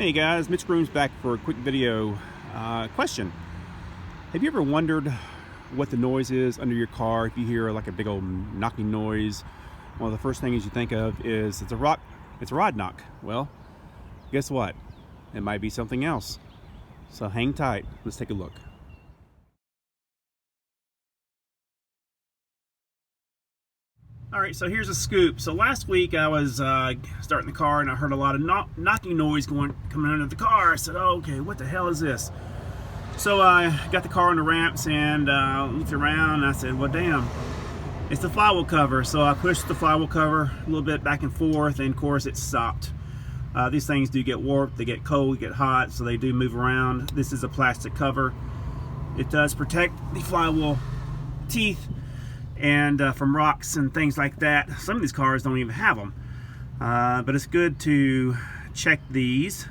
Hey guys, Mitch Grooms back for a quick video question. Have you ever wondered what the noise is under your car? If you hear like a big old knocking noise, one of the first things you think of is it's a rod knock. Well, guess what? It might be something else. So hang tight. Let's take a look. All right, so here's a scoop. So last week I was starting the car and I heard a lot of knocking noise coming under the car. I said, oh, okay, what the hell is this? So I got the car on the ramps and looked around and I said, well, damn, it's the flywheel cover. So I pushed the flywheel cover a little bit back and forth, and of course it stopped. These things do get warped, they get cold, get hot, so they do move around. This is a plastic cover. It does protect the flywheel teeth and from rocks and things like that. Some of these cars don't even have them, but it's good to check these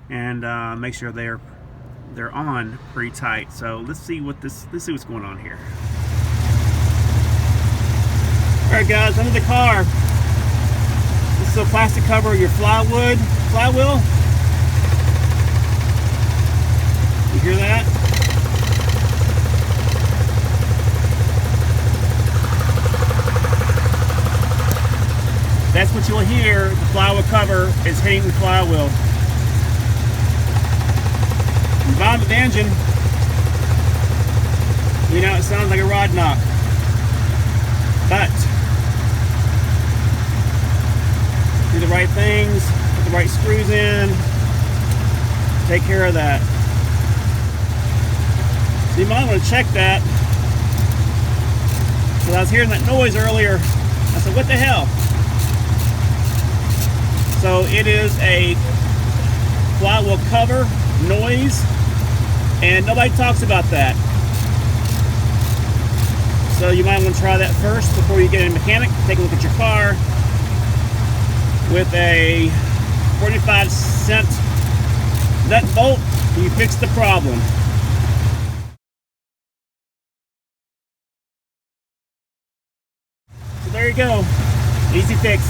and make sure they're on pretty tight. So let's see what's going on here. All right, guys, under the car, this is a plastic cover of your flywheel. You hear that? That's what you'll hear. The flywheel cover is hitting the flywheel. The bottom of the engine, you know, it sounds like a rod knock. But do the right things, put the right screws in, take care of that. So you might want to check that. So I was hearing that noise earlier. I said, what the hell? So it is a flywheel cover noise, and nobody talks about that. So you might want to try that first before you get a mechanic. Take a look at your car with a 45-cent nut and bolt, and you fix the problem. So there you go, easy fix.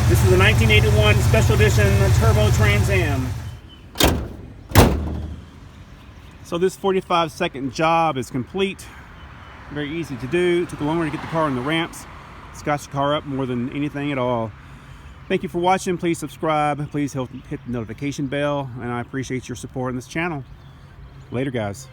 This is a 1981 Special Edition Turbo Trans Am. So this 45-second job is complete. Very easy to do. It took longer to get the car on the ramps. It's got your car up more than anything at all. Thank you for watching. Please subscribe. Please hit the notification bell. And I appreciate your support on this channel. Later, guys.